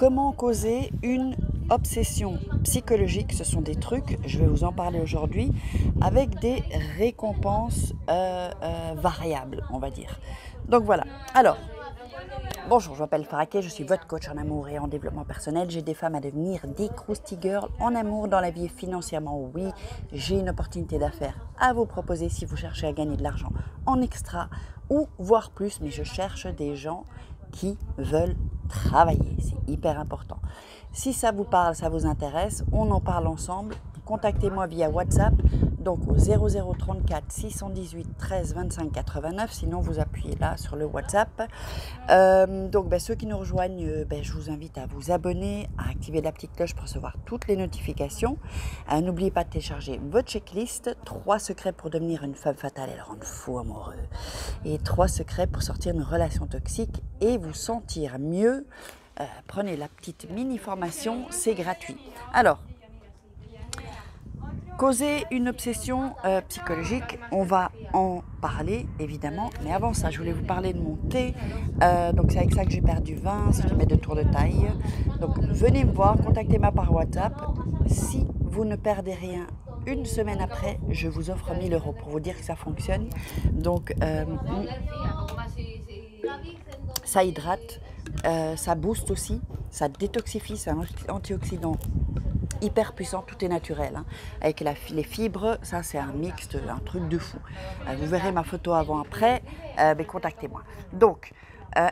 Comment causer une obsession psychologique? Ce sont des trucs, je vais vous en parler aujourd'hui, avec des récompenses variables, on va dire. Donc voilà. Alors, bonjour, je m'appelle Faraké, je suis votre coach en amour et en développement personnel. J'aide des femmes à devenir des Krusty Girls en amour, dans la vie et financièrement. Oui, j'ai une opportunité d'affaires à vous proposer si vous cherchez à gagner de l'argent en extra ou voire plus, mais je cherche des gens qui veulent travailler. C'est hyper important. Si ça vous parle, ça vous intéresse, on en parle ensemble. Contactez-moi via WhatsApp, donc au 0034 618 13 25 89. Sinon, vous appuyez là sur le WhatsApp. Ceux qui nous rejoignent, je vous invite à vous abonner, à activer la petite cloche pour recevoir toutes les notifications. N'oubliez pas de télécharger votre checklist. 3 secrets pour devenir une femme fatale et le rendre fou amoureux. Et 3 secrets pour sortir d'une relation toxique et vous sentir mieux. Prenez la petite mini-formation, c'est gratuit. Alors, causer une obsession psychologique, on va en parler évidemment, mais avant ça, je voulais vous parler de mon thé. Donc c'est avec ça que j'ai perdu 20 cm de tour de taille. Donc venez me voir, contactez-moi par WhatsApp. Si vous ne perdez rien, une semaine après, je vous offre 1000 € pour vous dire que ça fonctionne. Donc ça hydrate, ça booste aussi, ça détoxifie, c'est un antioxydant hyper puissant, tout est naturel, hein. Avec les fibres, ça c'est un mixte, un truc de fou. Vous verrez ma photo avant-après, contactez-moi. Donc,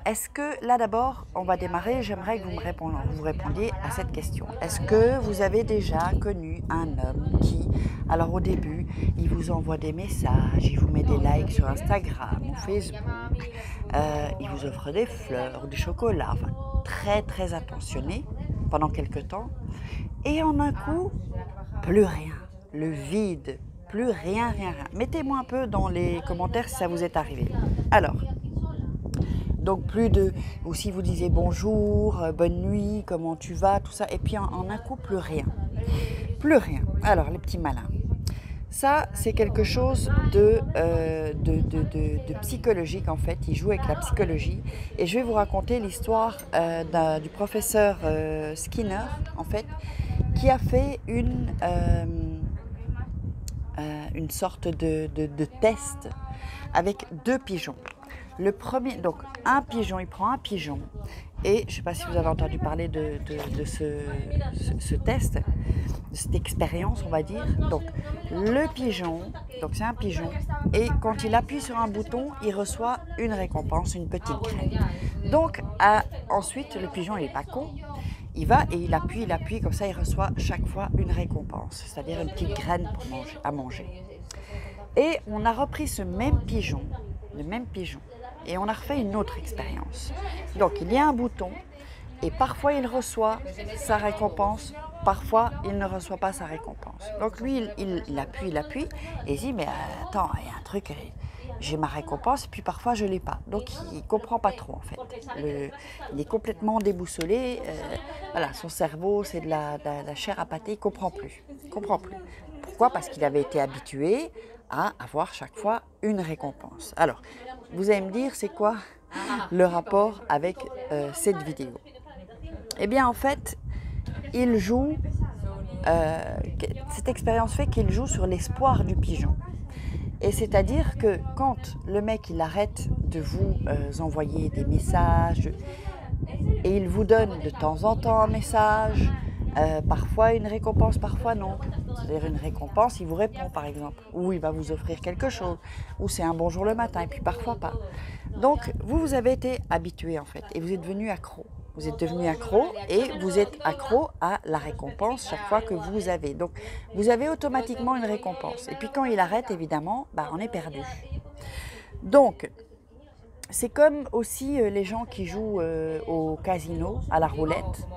est-ce que, là d'abord, on va démarrer, j'aimerais que vous répondiez à cette question. Est-ce que vous avez déjà connu un homme qui, alors au début, il vous envoie des messages, il vous met des likes sur Instagram ou Facebook, il vous offre des fleurs ou du chocolat, enfin, très très attentionné pendant quelques temps, et en un coup, plus rien, le vide, plus rien. Mettez-moi un peu dans les commentaires si ça vous est arrivé. Alors, donc ou si vous disiez bonjour, bonne nuit, comment tu vas, tout ça, et puis en un coup, plus rien. Alors, les petits malins. Ça, c'est quelque chose de psychologique en fait. Il joue avec la psychologie. Et je vais vous raconter l'histoire du professeur Skinner, en fait, qui a fait une sorte de test avec 2 pigeons. Le premier, donc il prend un pigeon, et je ne sais pas si vous avez entendu parler de ce test, de cette expérience, on va dire. Donc le pigeon, donc c'est un pigeon, et quand il appuie sur un bouton, il reçoit une récompense, une petite graine. Donc ensuite, le pigeon, il n'est pas con, il va et il appuie, comme ça il reçoit chaque fois une récompense, c'est-à-dire une petite graine à manger. Et on a repris le même pigeon, et on a refait une autre expérience. Donc il y a un bouton, et parfois il reçoit sa récompense, parfois il ne reçoit pas sa récompense. Donc lui, il appuie, et il dit, mais attends, il y a un truc, j'ai ma récompense, et puis parfois je ne l'ai pas. Donc il ne comprend pas trop en fait. Il est complètement déboussolé, voilà, son cerveau c'est de la chair à pâté, il ne comprend plus. Pourquoi? Parce qu'il avait été habitué à avoir chaque fois une récompense. Alors, vous allez me dire, c'est quoi le rapport avec cette vidéo? Eh bien, en fait, cette expérience fait qu'il joue sur l'espoir du pigeon. Et c'est-à-dire que quand le mec, il arrête de vous envoyer des messages, et il vous donne de temps en temps un message, parfois une récompense, parfois non. C'est-à-dire une récompense, il vous répond par exemple, ou il va vous offrir quelque chose, ou c'est un bonjour le matin, et puis parfois pas. Donc vous avez été habitué en fait, et vous êtes devenu accro. Vous êtes devenu accro, et vous êtes accro à la récompense chaque fois que vous avez. Donc vous avez automatiquement une récompense. Et puis quand il arrête, évidemment, on est perdu. Donc, c'est comme aussi les gens qui jouent au casino, à la roulette.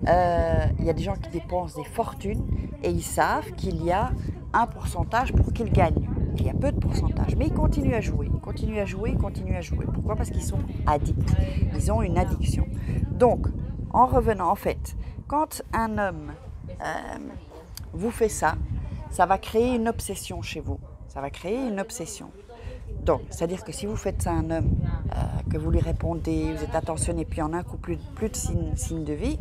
Il y a des gens qui dépensent des fortunes et ils savent qu'il y a un pourcentage pour qu'ils gagnent. Il y a peu de pourcentage, mais ils continuent à jouer. Pourquoi? Parce qu'ils sont addicts. Ils ont une addiction. Donc, en revenant, en fait, quand un homme vous fait ça, ça va créer une obsession chez vous. Donc, c'est-à-dire que si vous faites ça à un homme, que vous lui répondez, vous êtes attentionné, puis en un coup plus de signes de vie,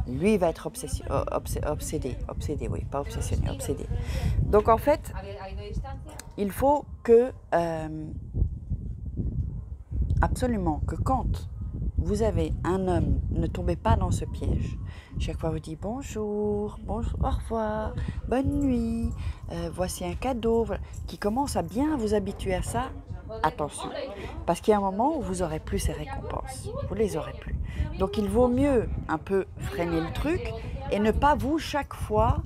lui il va être obsédé, oui, pas obsessionné, obsédé. Donc en fait, il faut que absolument que quand vous avez un homme, ne tombez pas dans ce piège. Chaque fois vous dites bonjour, bonjour, au revoir, bonne nuit, voici un cadeau, voilà, qui commence à bien vous habituer à ça. Attention, parce qu'il y a un moment où vous n'aurez plus ces récompenses, vous ne les aurez plus. Donc il vaut mieux un peu freiner le truc et ne pas vous chaque fois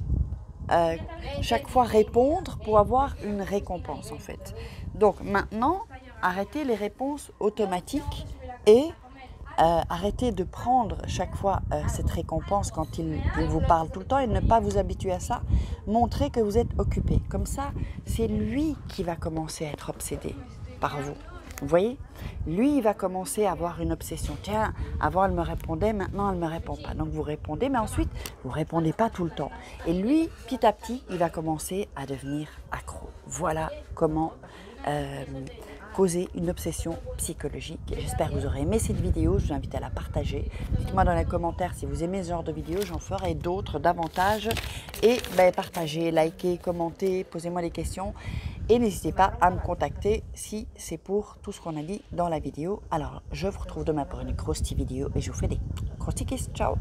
répondre pour avoir une récompense en fait. Donc maintenant, arrêtez les réponses automatiques et arrêtez de prendre chaque fois cette récompense quand il vous parle tout le temps et ne pas vous habituer à ça. Montrez que vous êtes occupé. Comme ça, c'est lui qui va commencer à être obsédé par vous. Vous voyez? Lui, il va commencer à avoir une obsession. Tiens, avant elle me répondait, maintenant elle ne me répond pas. Donc vous répondez, mais ensuite, vous ne répondez pas tout le temps. Et lui, petit à petit, il va commencer à devenir accro. Voilà comment causer une obsession psychologique. J'espère que vous aurez aimé cette vidéo, je vous invite à la partager. Dites-moi dans les commentaires si vous aimez ce genre de vidéo, j'en ferai d'autres davantage. Et partagez, likez, commentez, posez-moi des questions. Et n'hésitez pas à me contacter si c'est pour tout ce qu'on a dit dans la vidéo. Alors, je vous retrouve demain pour une croustille vidéo et je vous fais des croustilles kisses. Ciao!